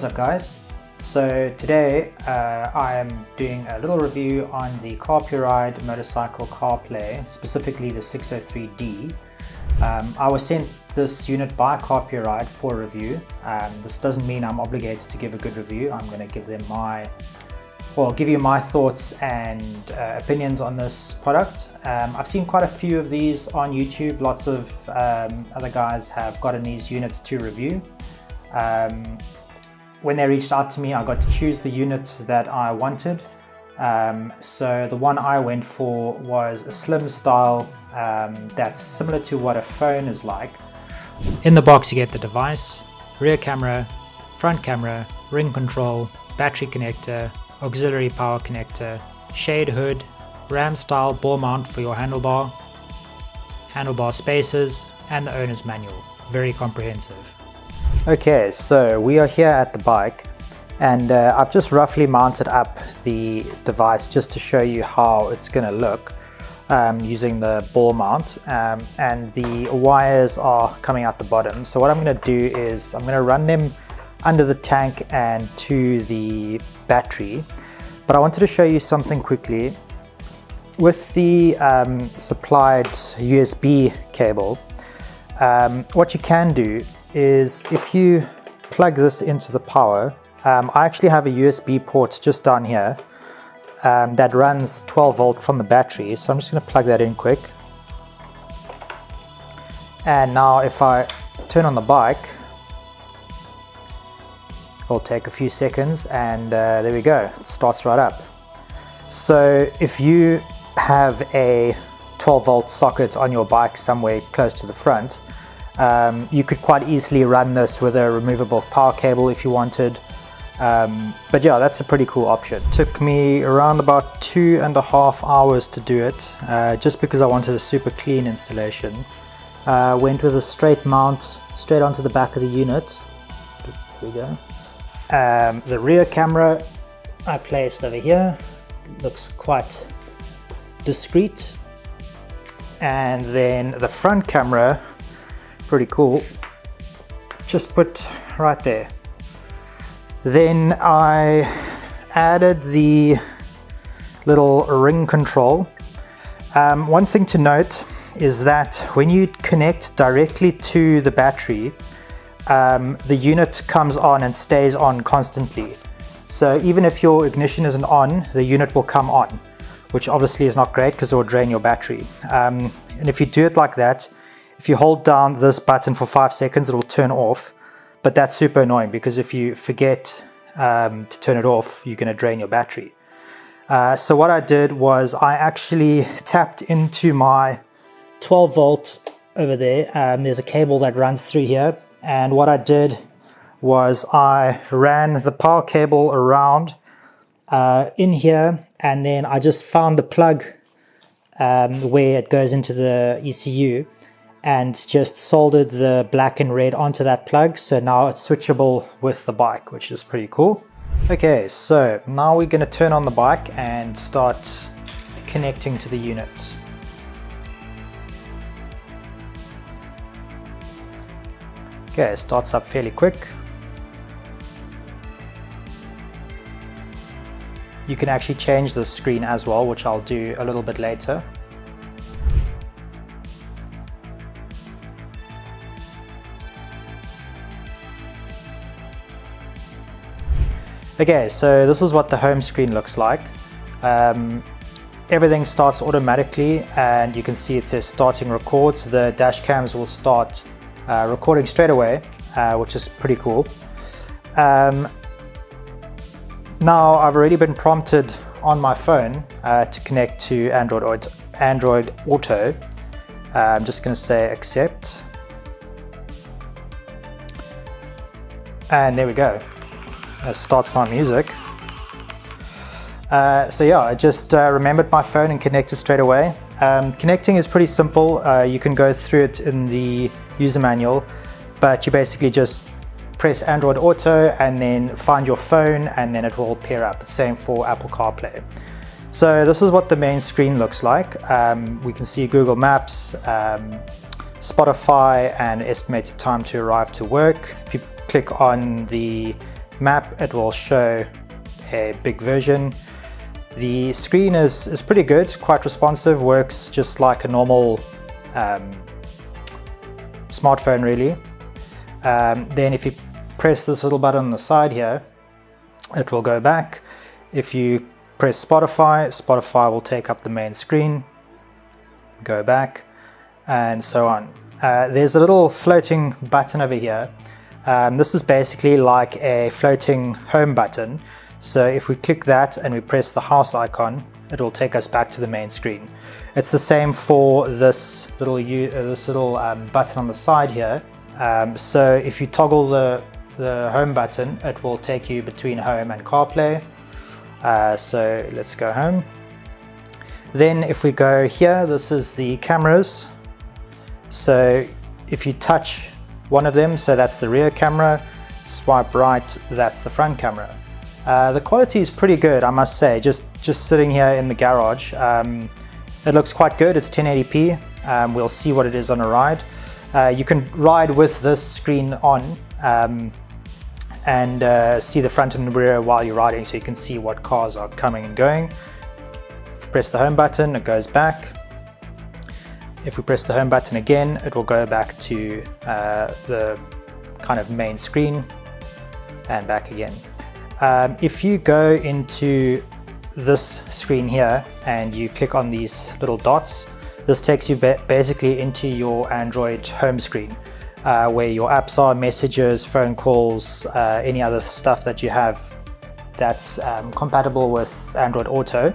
What's up guys? So today I am doing a little review on the Carpuride motorcycle CarPlay, specifically the 603D. I was sent this unit by Carpuride for a review. This doesn't mean I'm obligated to give a good review. I'm going to give them give you my thoughts and opinions on this product. I've seen quite a few of these on YouTube. Lots of other guys have gotten these units to review. When they reached out to me, I got to choose the unit that I wanted. So the one I went for was a slim style that's similar to what a phone is like. In the box you get the device, rear camera, front camera, ring control, battery connector, auxiliary power connector, shade hood, ram style ball mount for your handlebar spacers, and the owner's manual. Very comprehensive. Okay, so we are here at the bike, and I've just roughly mounted up the device just to show you how it's going to look using the ball mount, and the wires are coming out the bottom. So what I'm going to do is I'm going to run them under the tank and to the battery. But I wanted to show you something quickly. With the supplied USB cable, what you can do is if you plug this into the power, I actually have a USB port just down here that runs 12 volt from the battery, so I'm just going to plug that in quick. And now if I turn on the bike, it'll take a few seconds, and there we go, it starts right up. So if you have a 12 volt socket on your bike somewhere close to the front, you could quite easily run this with a removable power cable if you wanted. But yeah, that's a pretty cool option. It took me around about 2.5 hours to do it, just because I wanted a super clean installation. Went with a straight mount straight onto the back of the unit. There we go. The rear camera I placed over here. Looks quite discreet. And then the front camera, pretty cool, just put right there. Then I added the little ring control. One thing to note is that when you connect directly to the battery, the unit comes on and stays on constantly. So even if your ignition isn't on, the unit will come on, which obviously is not great because it will drain your battery. And if you do it like that, if you hold down this button for 5 seconds, it will turn off. But that's super annoying because if you forget to turn it off, you're going to drain your battery. So what I did was I actually tapped into my 12 volt over there. There's a cable that runs through here. And what I did was I ran the power cable around in here, and then I just found the plug where it goes into the ECU, and just soldered the black and red onto that plug. So now it's switchable with the bike, which is pretty cool. Okay, so now we're going to turn on the bike and start connecting to the unit. Okay, it starts up fairly quick. You can actually change the screen as well, which I'll do a little bit later. Okay, so this is what the home screen looks like. Everything starts automatically, and you can see it says starting record. The dash cams will start recording straight away, which is pretty cool. Now I've already been prompted on my phone to connect to Android Auto. I'm just going to say accept, and there we go. That starts my music. So yeah, I just remembered my phone and connected straight away. Connecting is pretty simple. You can go through it in the user manual, but you basically just press Android Auto and then find your phone, and then it will pair up. Same for Apple CarPlay. So this is what the main screen looks like. We can see Google Maps, Spotify, and estimated time to arrive to work. If you click on the map, it will show a big version. The screen is pretty good, quite responsive, works just like a normal smartphone really. Then if you press this little button on the side here, it will go back. If you press Spotify, Spotify will take up the main screen, go back, and so on. There's a little floating button over here. This is basically like a floating home button. So if we click that and we press the house icon, it will take us back to the main screen. It's the same for this little button on the side here. So if you toggle the home button, it will take you between home and CarPlay. So let's go home. Then if we go here, this is the cameras. So if you touch one of them, so that's the rear camera, swipe right, that's the front camera. The quality is pretty good, I must say. Just sitting here in the garage, it looks quite good. It's 1080p. We'll see what it is on a ride. You can ride with this screen on and see the front and rear while you're riding, so you can see what cars are coming and going. If you press the home button, it goes back. If we press the home button again, it will go back to the kind of main screen and back again. If you go into this screen here and you click on these little dots, this takes you basically into your Android home screen, where your apps are, messages, phone calls, any other stuff that you have that's compatible with Android Auto.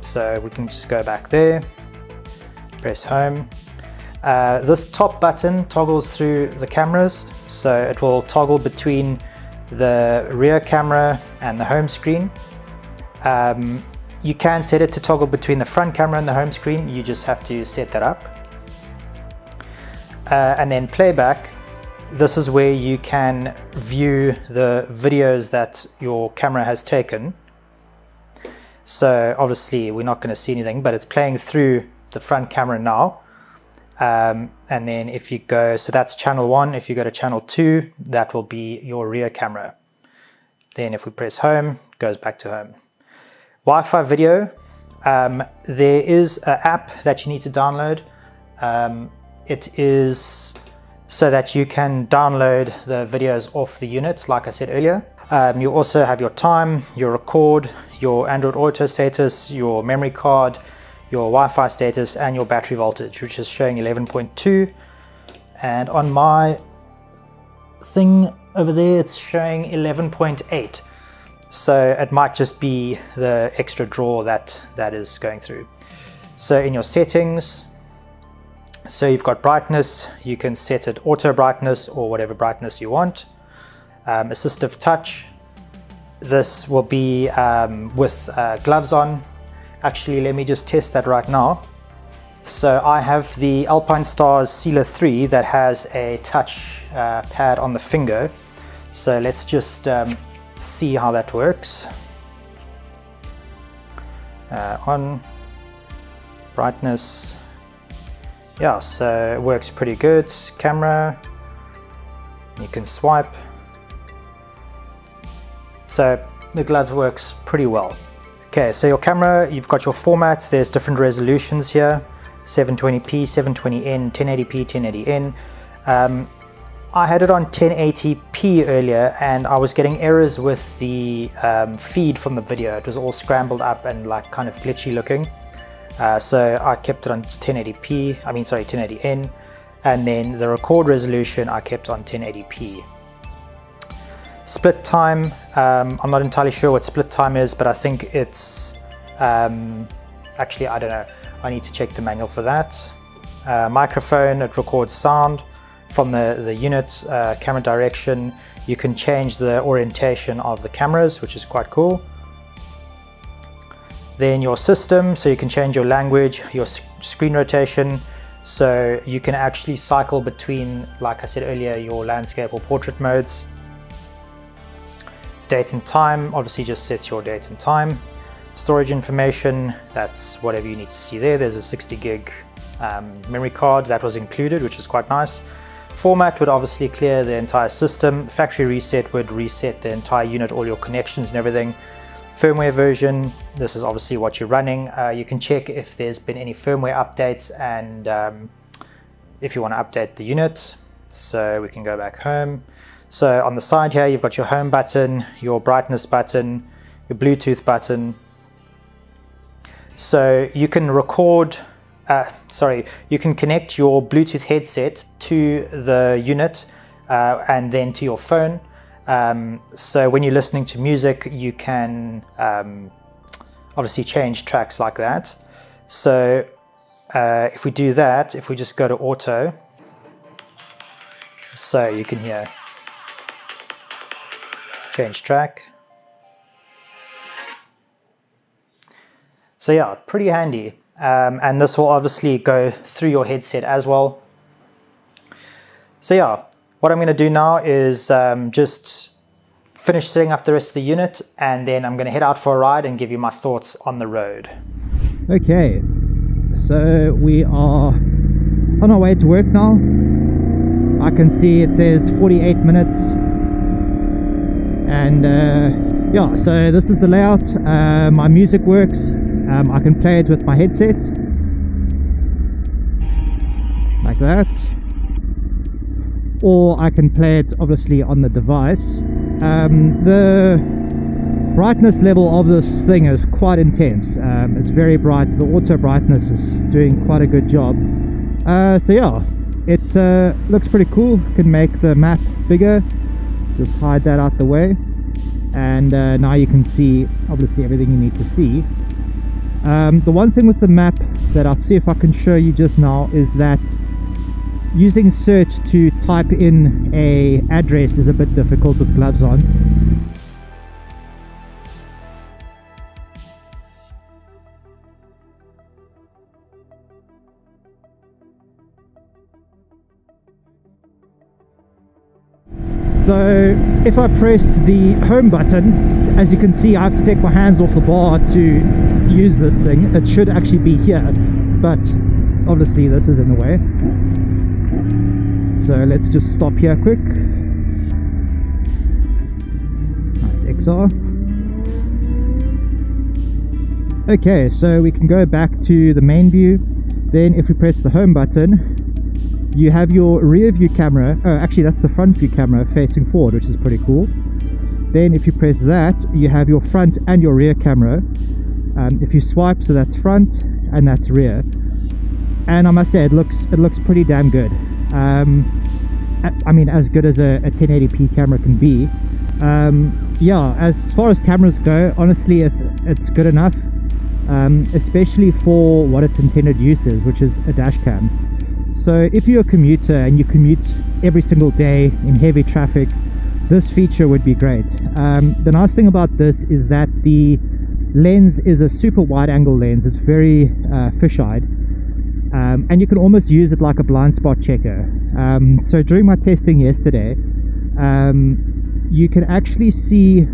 So we can just go back there, press home. This top button toggles through the cameras, so it will toggle between the rear camera and the home screen. You can set it to toggle between the front camera and the home screen. You just have to set that up. And then playback, this is where you can view the videos that your camera has taken. So obviously we're not going to see anything, but it's playing through the front camera now. And then if you go, so that's channel 1, if you go to channel 2, that will be your rear camera. Then if we press home, it goes back to home. Wi-Fi video, there is an app that you need to download. It is so that you can download the videos off the unit, like I said earlier. You also have your time, your record, your Android Auto status, your memory card, your Wi-Fi status, and your battery voltage, which is showing 11.2. And on my thing over there, it's showing 11.8. So it might just be the extra draw that is going through. So in your settings, so you've got brightness, you can set it auto brightness or whatever brightness you want. Assistive touch, this will be with gloves on. Actually, let me just test that right now. So I have the Alpine Stars Sealer 3 that has a touch pad on the finger. So let's just see how that works. On brightness, yeah, so it works pretty good. Camera, you can swipe. So the glove works pretty well. Okay, so your camera, you've got your formats. There's different resolutions here: 720p, 720n, 1080p, 1080n. I had it on 1080p earlier, and I was getting errors with the feed from the video. It was all scrambled up and like kind of glitchy looking. So I kept it on 1080n, and then the record resolution I kept on 1080p. Split time, I'm not entirely sure what split time is, but I think it's, actually I don't know, I need to check the manual for that. Microphone, it records sound from the unit. Camera direction, you can change the orientation of the cameras, which is quite cool. Then your system, so you can change your language, your screen rotation, so you can actually cycle between, like I said earlier, your landscape or portrait modes. Date and time, obviously just sets your date and time. Storage information, that's whatever you need to see there. There's a 60 gig memory card that was included, which is quite nice. Format would obviously clear the entire system. Factory reset would reset the entire unit, all your connections and everything. Firmware version, this is obviously what you're running. You can check if there's been any firmware updates and if you want to update the unit. So we can go back home. So on the side here, you've got your home button, your brightness button, your Bluetooth button. So you can record, you can connect your Bluetooth headset to the unit and then to your phone. So when you're listening to music, you can obviously change tracks like that. So if we do that, if we just go to auto, so you can hear change track. So yeah, pretty handy. And this will obviously go through your headset as well. So yeah, what I'm going to do now is just finish setting up the rest of the unit, and then I'm going to head out for a ride and give you my thoughts on the road. Okay, so we are on our way to work now. I can see it says 48 minutes. And yeah, so this is the layout. My music works. I can play it with my headset like that, or I can play it obviously on the device. The brightness level of this thing is quite intense. It's very bright. The auto brightness is doing quite a good job. So yeah, it looks pretty cool. Can make the map bigger. Just hide that out the way, and now you can see obviously everything you need to see. The one thing with the map that I'll see if I can show you just now is that using search to type in a address is a bit difficult with gloves on. So if I press the home button, as you can see, I have to take my hands off the bar to use this thing. It should actually be here, but obviously this is in the way. So let's just stop here quick. Nice XR. Okay, so we can go back to the main view. Then if we press the home button, you have your rear view camera. Oh, actually that's the front view camera facing forward, which is pretty cool. Then if you press that, you have your front and your rear camera. If you swipe, so that's front and that's rear. And I must say, it looks pretty damn good. I mean, as good as a 1080p camera can be. Yeah, as far as cameras go, honestly, it's good enough, especially for what its intended use is, which is a dash cam. So if you're a commuter and you commute every single day in heavy traffic, this feature would be great. The nice thing about this is that the lens is a super wide angle lens. It's very fisheye, and you can almost use it like a blind spot checker. So during my testing yesterday, you can actually see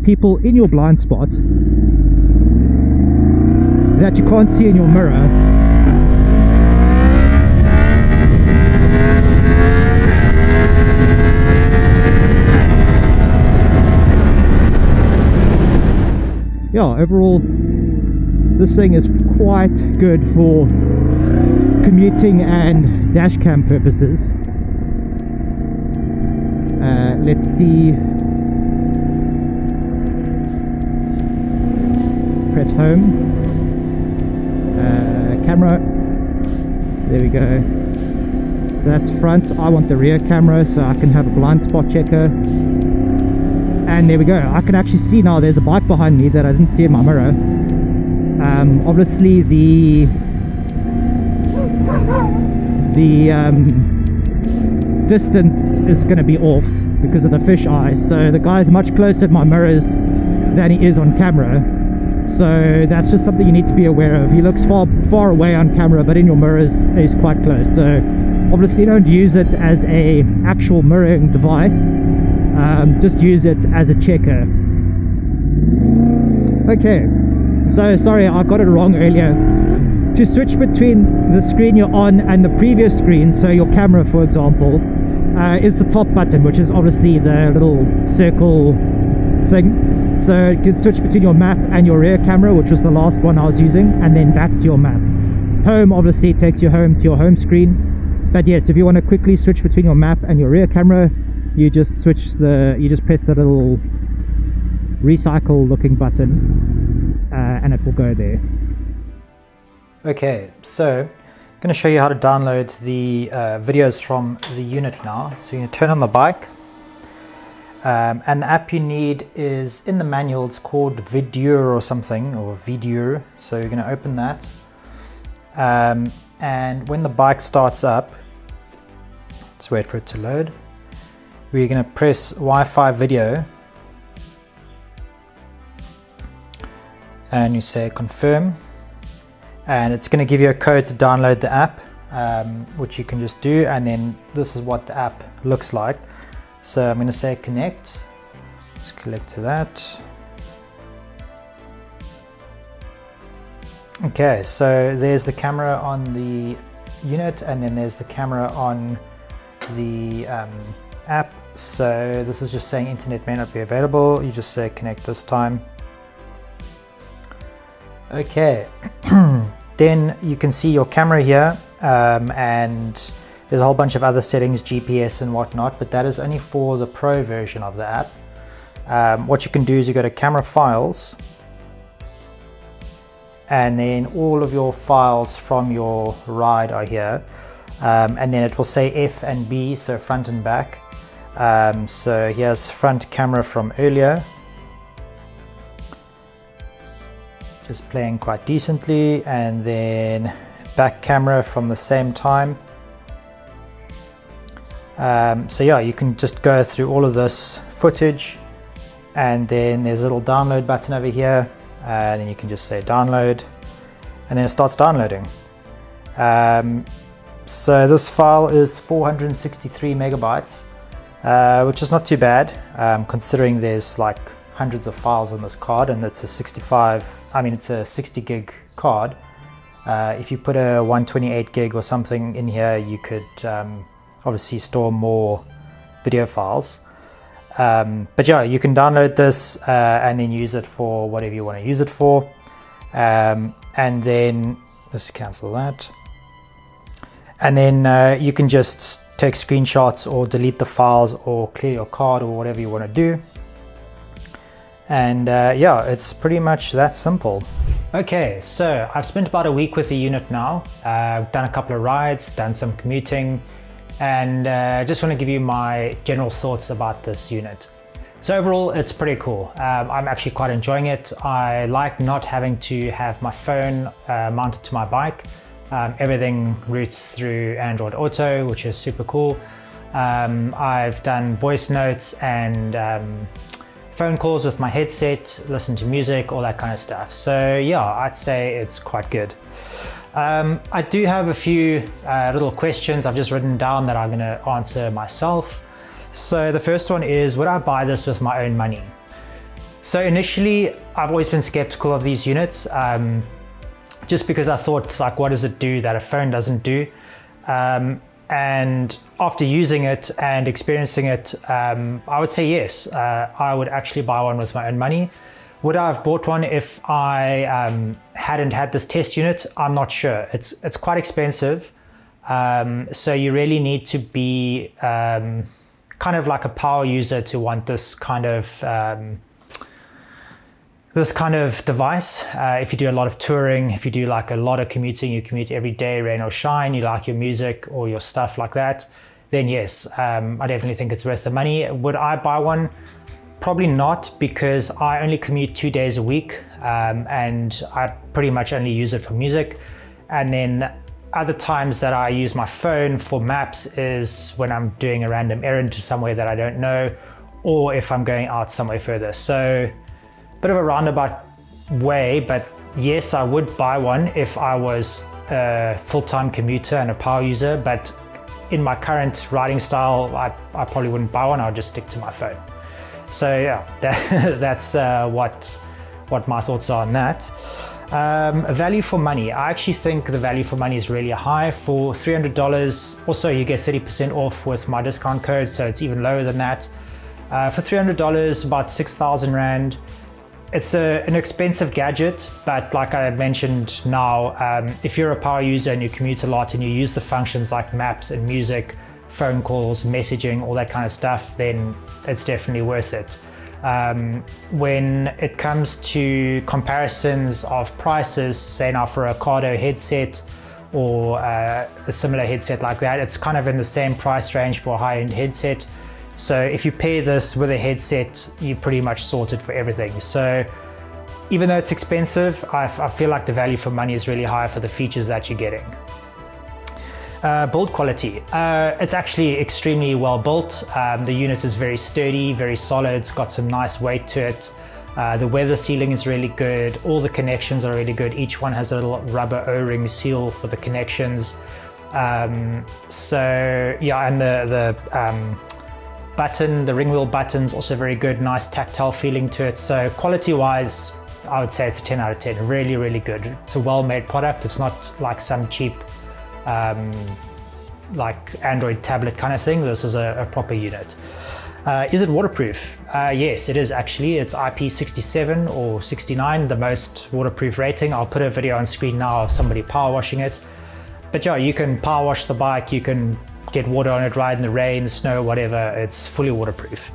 people in your blind spot that you can't see in your mirror. Yeah, overall, this thing is quite good for commuting and dash cam purposes. Let's see. Press home. Camera. There we go. That's front. I want the rear camera so I can have a blind spot checker. And there we go. I can actually see now there's a bike behind me that I didn't see in my mirror. Obviously the distance is going to be off because of the fisheye. So the guy's much closer in my mirrors than he is on camera. So that's just something you need to be aware of. He looks far away on camera, but in your mirrors he's quite close. So obviously don't use it as a actual mirroring device. Just use it as a checker. Okay, so sorry, I got it wrong earlier. to switch between the screen you're on and the previous screen, so your camera for example, is the top button, which is obviously the little circle thing. So you can switch between your map and your rear camera, which was the last one I was using, and then back to your map. Home obviously takes you home to your home screen, but yes, if you want to quickly switch between your map and your rear camera, you just press the little recycle looking button, and it will go there. Okay, so I'm going to show you how to download the videos from the unit now. So you're going to turn on the bike, and the app you need is in the manual. It's called Videur or something, or Videur. So you're going to open that, and when the bike starts up, let's wait for it to load. We're going to press Wi-Fi video, and you say confirm. And it's going to give you a code to download the app, which you can just do, and then this is what the app looks like. So I'm going to say connect. Let's connect to that. Okay, so there's the camera on the unit, and then there's the camera on the app. So this is just saying internet may not be available. You just say connect this time. Okay, then you can see your camera here, and there's a whole bunch of other settings, GPS and whatnot, but that is only for the Pro version of the app. What you can do is you go to camera files, and then all of your files from your ride are here, and then it will say F and B, so front and back. So here's front camera from earlier, just playing quite decently, and then back camera from the same time. So yeah, you can just go through all of this footage, and then there's a little download button over here, and then you can just say download, and then it starts downloading. So this file is 463 megabytes, which is not too bad, considering there's like hundreds of files on this card, and it's a 60 gig card. If you put a 128 gig or something in here, you could obviously store more video files. But yeah, you can download this and then use it for whatever you want to use it for. And then let's cancel that. And then you can just take screenshots or delete the files or clear your card or whatever you want to do. And yeah, it's pretty much that simple. Okay, so I've spent about a week with the unit now. I've done a couple of rides, done some commuting, and I just want to give you my general thoughts about this unit. So overall, it's pretty cool. I'm actually quite enjoying it. I like not having to have my phone mounted to my bike. Everything routes through Android Auto, which is super cool. I've done voice notes and phone calls with my headset, listen to music, all that kind of stuff. So yeah, I'd say it's quite good. I do have a few little questions I've just written down that I'm going to answer myself. So the first one is, would I buy this with my own money? So initially, I've always been skeptical of these units, just because I thought, like, what does it do that a phone doesn't do? And after using it and experiencing it, I would say yes, I would actually buy one with my own money. Would I have bought one if I hadn't had this test unit? I'm not sure. It's quite expensive, so you really need to be kind of like a power user to want this kind of device. If you do a lot of touring, if you do like a lot of commuting, you commute every day, rain or shine, you like your music or your stuff like that, then yes, I definitely think it's worth the money. Would I buy one? Probably not, because I only commute 2 days a week, and I pretty much only use it for music. And then other times that I use my phone for maps is when I'm doing a random errand to somewhere that I don't know, or if I'm going out somewhere further. So bit of a roundabout way, but yes, I would buy one if I was a full-time commuter and a power user, but in my current riding style, I probably wouldn't buy one. I'll just stick to my phone. So yeah, that's what my thoughts are on that. Value for money. I actually think the value for money is really high. For $300, also you get 30% off with my discount code, so it's even lower than that. For $300, about 6,000 Rand. It's an expensive gadget, but like I mentioned now, if you're a power user and you commute a lot and you use the functions like maps and music, phone calls, messaging, all that kind of stuff, then it's definitely worth it. When it comes to comparisons of prices, say now for a Cardo headset or a similar headset like that, it's kind of in the same price range for a high-end headset. So if you pair this with a headset, you're pretty much sorted for everything. So even though it's expensive, I feel like the value for money is really high for the features that you're getting. Build quality. It's actually extremely well built. The unit is very sturdy, very solid. It's got some nice weight to it. The weather sealing is really good. All the connections are really good. Each one has a little rubber O-ring seal for the connections. So yeah, and the ring wheel button's also very good, nice tactile feeling to it. So quality wise, I would say it's a 10 out of 10, really, really good. It's a well-made product. It's not like some cheap like Android tablet kind of thing. This is a proper unit. Is it waterproof? Yes, it is actually. It's IP67 or 69, the most waterproof rating. I'll put a video on screen now of somebody power washing it. But yeah, you can power wash the bike, you can get water on it, ride in the rain, snow, whatever. It's fully waterproof.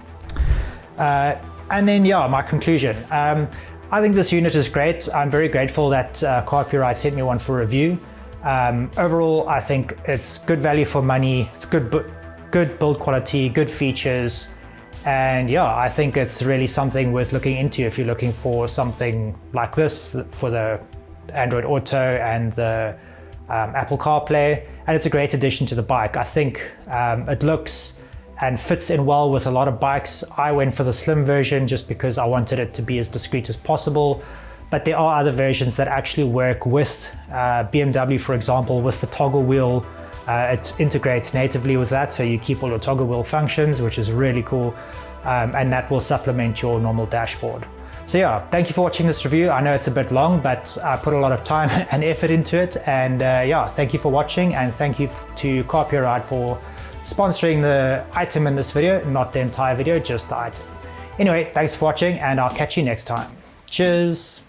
And then yeah, my conclusion. I think this unit is great. I'm very grateful that Carpuride sent me one for review. Overall, I think it's good value for money. It's good build quality, good features. And yeah, I think it's really something worth looking into if you're looking for something like this for the Android Auto and the Apple CarPlay, and it's a great addition to the bike. I think it looks and fits in well with a lot of bikes. I went for the slim version just because I wanted it to be as discreet as possible, but there are other versions that actually work with BMW, for example, with the toggle wheel. It integrates natively with that, so you keep all your toggle wheel functions, which is really cool, and that will supplement your normal dashboard. So yeah, thank you for watching this review. I know it's a bit long, but I put a lot of time and effort into it. And yeah, thank you for watching, and thank you to Carpuride for sponsoring the item in this video, not the entire video, just the item. Anyway, thanks for watching, and I'll catch you next time. Cheers.